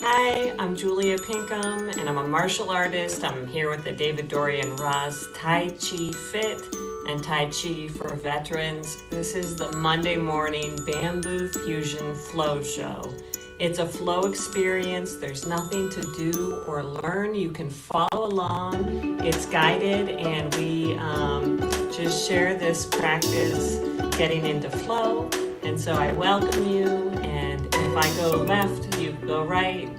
Hi, I'm Julia Pinkham, and I'm a martial artist. I'm here with the David Dorian Ross Tai Chi Fit and Tai Chi for Veterans. This is the Monday morning Bamboo Fusion Flow Show. It's a flow experience. There's nothing to do or learn. You can follow along. It's guided, and we just share this practice getting into flow. And so I welcome you, and if I go left, you go right.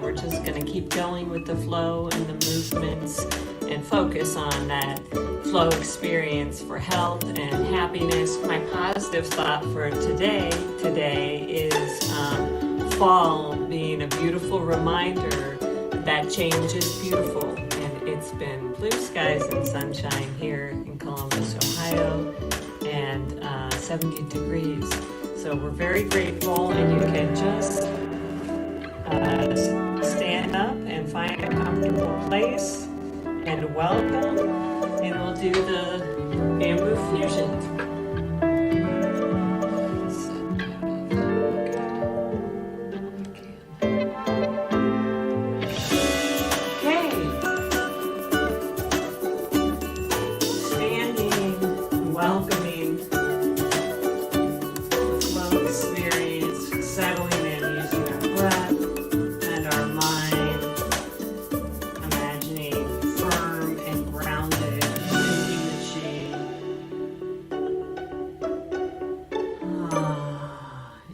We're just going to keep going with the flow and the movements and focus on that flow experience for health and happiness. My positive thought for today is fall being a beautiful reminder that change is beautiful. And it's been blue skies and sunshine here in Columbus, Ohio, and 70 degrees. So we're very grateful, and you can just stand up and find a comfortable place and welcome, and we'll do the bamboo fusion. Okay. Standing, welcoming the flow experience, settling in using our breath and our mind, imagining firm and grounded, sinking the chi.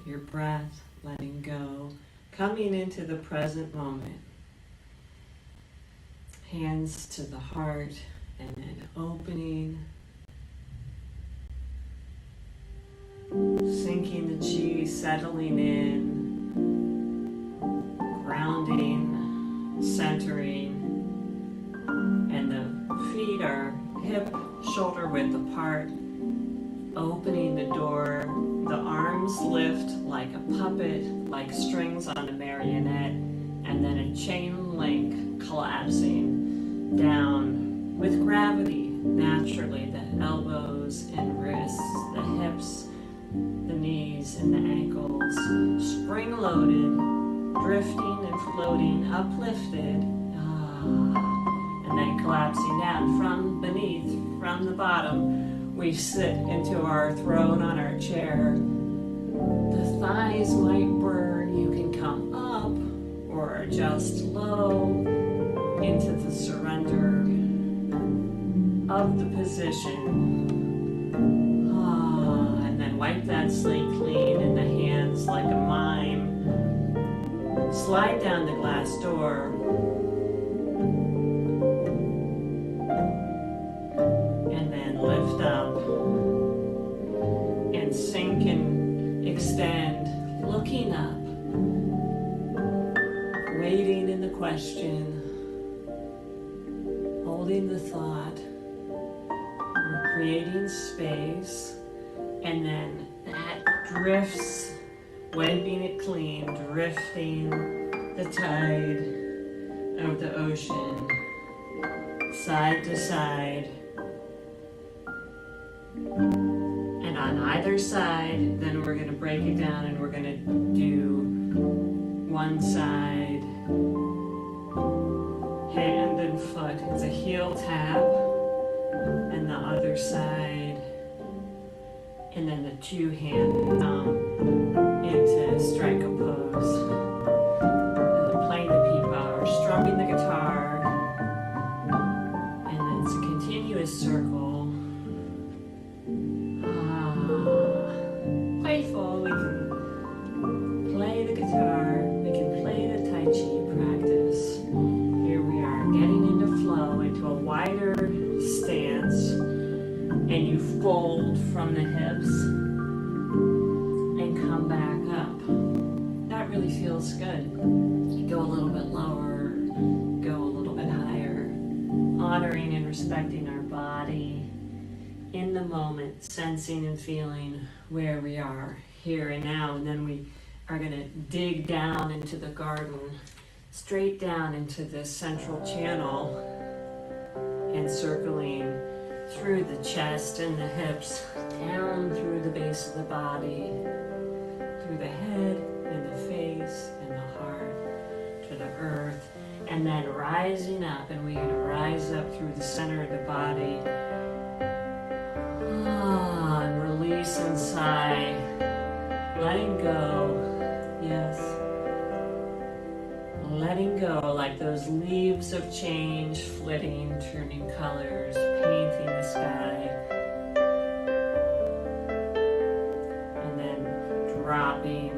Your breath, letting go, coming into the present moment. Hands to the heart, and then opening, sinking the chi, settling in, grounding, centering, and the feet are hip, shoulder width apart, opening the door. The arms lift like a puppet, like strings on a marionette, and then a chain link collapsing down with gravity, naturally, the elbows and wrists, the hips, the knees and the ankles, spring-loaded, drifting and floating, uplifted, and then collapsing down from beneath, from the bottom. We sit into our throne on our chair. The thighs might burn. You can come up or just low into the surrender of the position. And then wipe that slate clean in the hands like a mime. Slide down the glass door. And then lift up and sink and extend, looking up, waiting in the question, holding the thought. We're creating space, and then that drifts, wiping it clean, drifting the tide of the ocean, side to side. And on either side, then we're going to break it down, and we're going to do one side, hand and foot. It's a heel tap, and the other side, and then the two hand into strike a pose. Playing the pipa or strumming the guitar, and then it's a continuous circle. Playful, we can play the guitar, we can play the Tai Chi practice. Here we are, getting into flow, into a wider stance, and you fold from the hips and come back up. That really feels good. You go a little bit lower, go a little bit higher, honoring and respecting our body in the moment, sensing and feeling where we are here and now. And then we are going to dig down into the garden, straight down into this central channel, and circling through the chest and the hips, down through the base of the body, through the head and the face and the heart, the earth, and then rising up, and we're going to rise up through the center of the body. And release and sigh, letting go. Yes. Letting go, like those leaves of change, flitting, turning colors, painting the sky. And then dropping,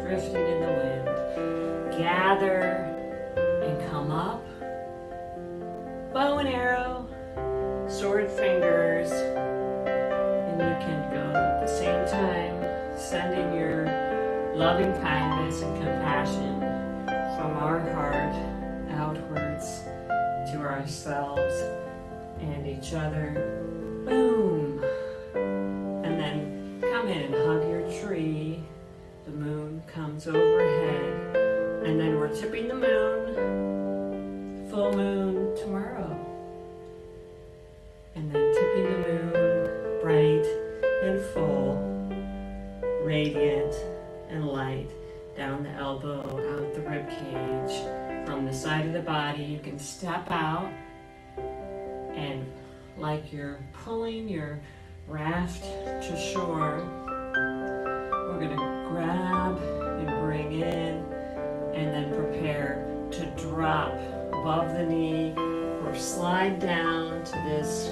drifting in the wind. Gather and come up. Bow and arrow, sword fingers. And you can go at the same time, sending your loving kindness and compassion from our heart outwards to ourselves and each other. Boom! And then come in and hug your tree. The moon comes overhead. And then we're tipping the moon. Full moon tomorrow. And then tipping the moon, bright and full, radiant and light, down the elbow, out the rib cage, from the side of the body. You can step out, and like you're pulling your raft to shore, we're going to grab and bring in, and then prepare to drop above the knee or slide down to this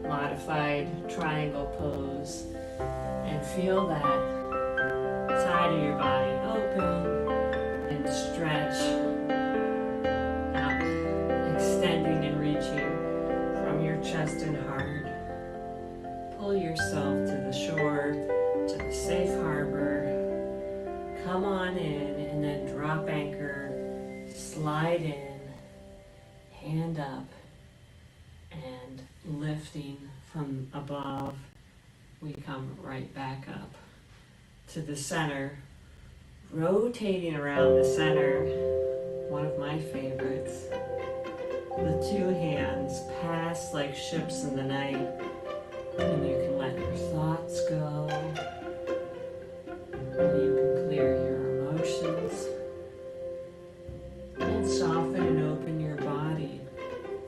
modified triangle pose, and feel that side of your body open and stretch out, extending and reaching from your chest and heart. Pull yourself to the shore, to the safe harbor. Come on in, and then drop anchor, slide in, hand up, and lifting from above, we come right back up to the center, rotating around the center, one of my favorites. The two hands pass like ships in the night, and you can let your thoughts go, and you can clear your emotions, and soften and open your body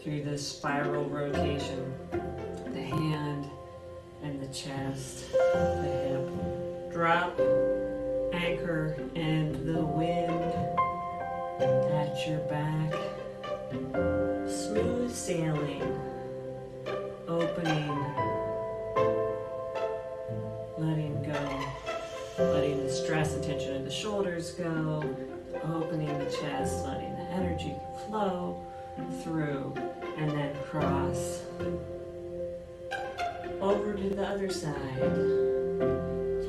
through this spiral rotation, the hand and the chest, the hip. Drop, anchor, and the wind at your back. Smooth sailing, opening, letting go, letting the stress and tension of the shoulders go, opening the chest, letting the energy flow through, and then cross over to the other side.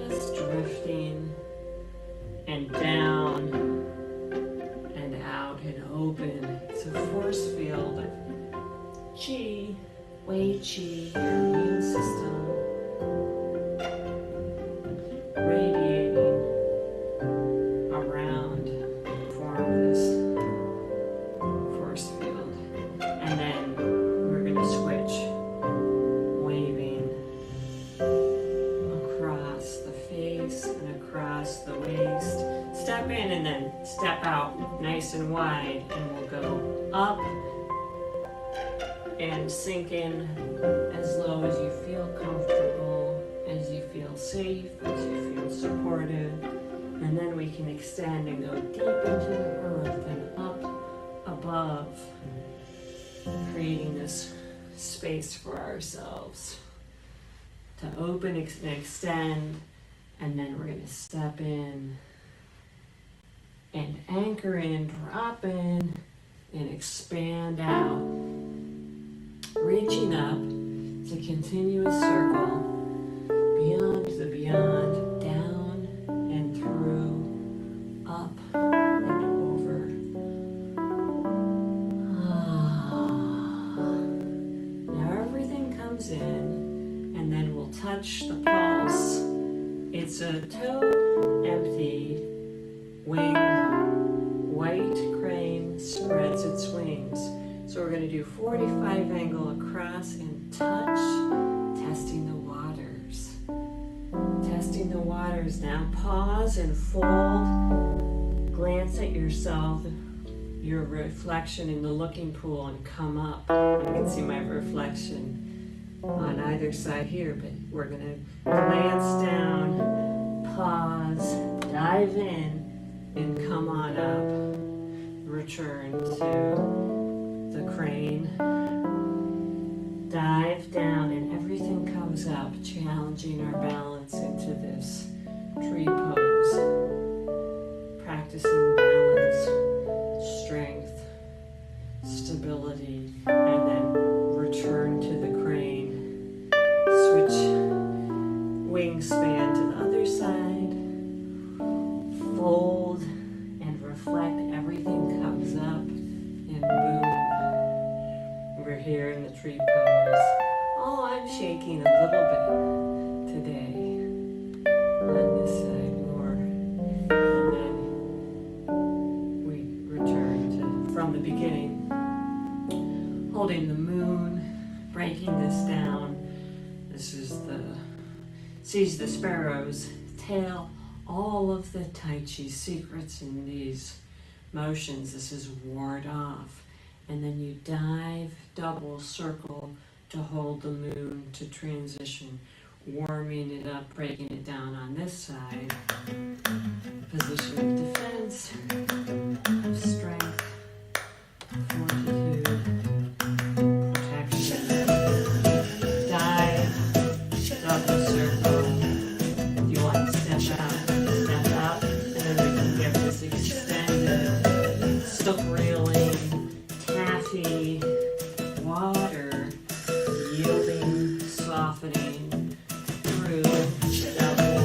Just drifting and down and out and open. It's a force field of chi, wei chi, your immune system, radiating around, form this force field. And then we're going to switch, waving across the face and across the waist. Step in and then step out nice and wide, and we'll go up and sink in as low as you feel comfortable, as you feel safe, as you feel supported. And then we can extend and go deep into the earth and up above, creating this space for ourselves to open and extend. And then we're going to step in and anchor in, drop in, and expand out, reaching up. It's a continuous circle, beyond the beyond, down and through, up and over. Now everything comes in, and then we'll touch the pulse. It's a toe empty wing. White crane spreads its wings. So we're going to do 45 angle across and touch, testing the waters. Testing the waters. Now pause and fold. Glance at yourself your reflection in the looking pool and come up. You can see my reflection on either side here, but we're going to glance down, pause, dive in, and come on up. Return to the crane. Dive down, and everything comes up, challenging our balance into this tree pose. Practicing balance, strength, stability, and then return to the crane. Switch wingspan to the other side. Fold and reflect. Everything comes up, and boom. We're here in the tree pose. Oh, I'm shaking a little bit today. On this side more. And then we return to from the beginning. Holding the moon, breaking this down. This is the sees the sparrow's tail. All of the Tai Chi secrets in these motions. This is ward off. And then you dive, double circle to hold the moon to transition. Warming it up, breaking it down on this side. Position of defense, of strength, fortitude, protection. Dive, double circle. If you want to step out, step out. And then we can get this extended silk railing, taffy, water, yielding, softening, through, double,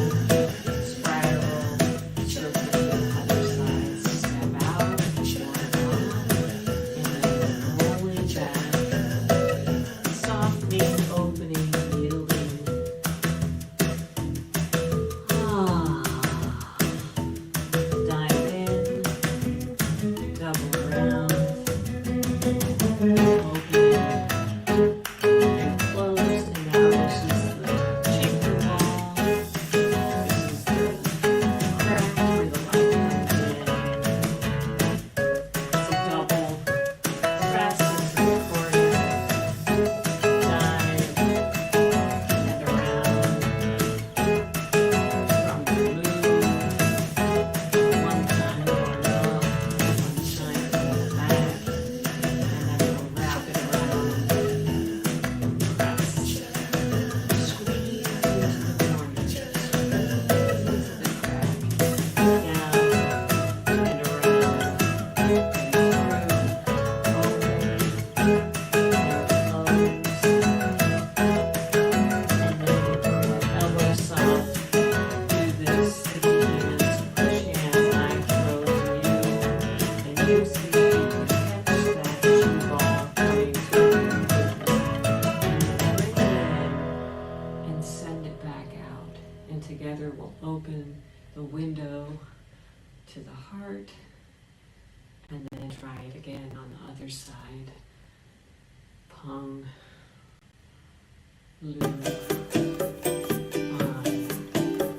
spiral, circle to the other side, step out, one on, and then rolling back, softening, opening, yielding. Dive in, double round, open, and closed, and now this is the chamber wall. This is the crack where the light comes in. It's a double press into the corner, dive, and around, from the moon, one time going up, one time going back, and then we'll wrap it around, press, squeeze into the corners, into the crack, down, and around, and through, open, and close, and then elbow soft, do this, sticky hands, push hands, I close you, and use the feet to catch that cue ball coming to you, and bring it in, and send it back out, and together we'll open the window to the heart, and then try it again on the other side. Pung, loop, on,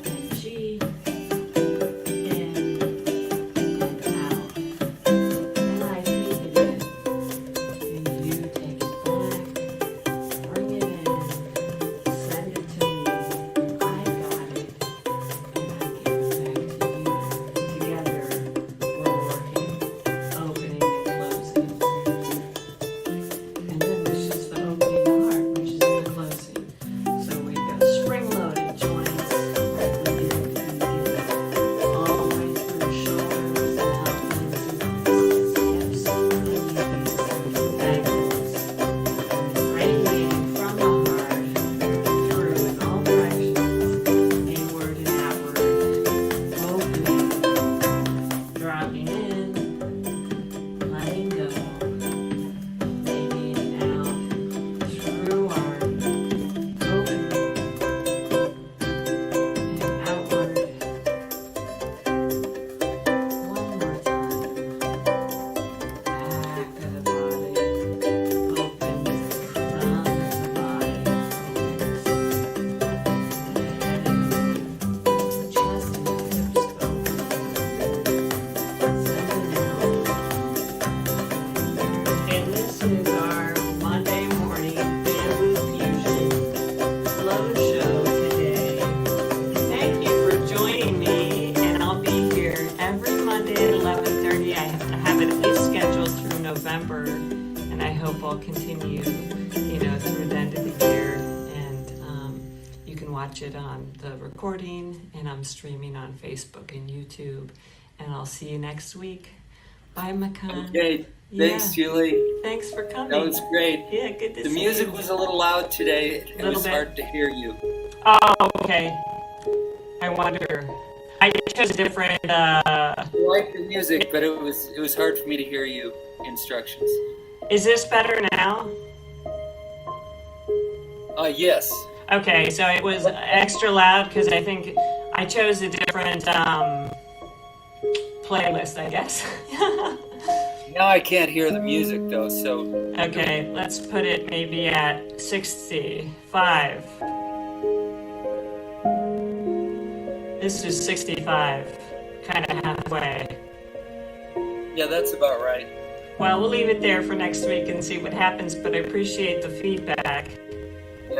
and chi, in, and out. And I take it in, and you take it back, bring it in, send it to me, I got it, and I give it back to you. Together, we're working, opening and closing. And then this is the opening heart, which is the closing. So November, and I hope I'll continue, through the end of the year. And you can watch it on the recording, and I'm streaming on Facebook and YouTube. And I'll see you next week. Bye, Makan. Okay, thanks, Julie. Thanks for coming. That was great. Yeah, good to see you. The music was a little loud today. It was hard to hear you. Oh, okay. I wonder. I chose a different. I like the music, but it was hard for me to hear you instructions. Is this better now? Yes. Okay, so it was extra loud because I think I chose a different playlist, I guess. Now I can't hear the music though, so. Okay, let's put it maybe at 65. This is 65, kind of halfway. Yeah, that's about right. Well, we'll leave it there for next week and see what happens, but I appreciate the feedback.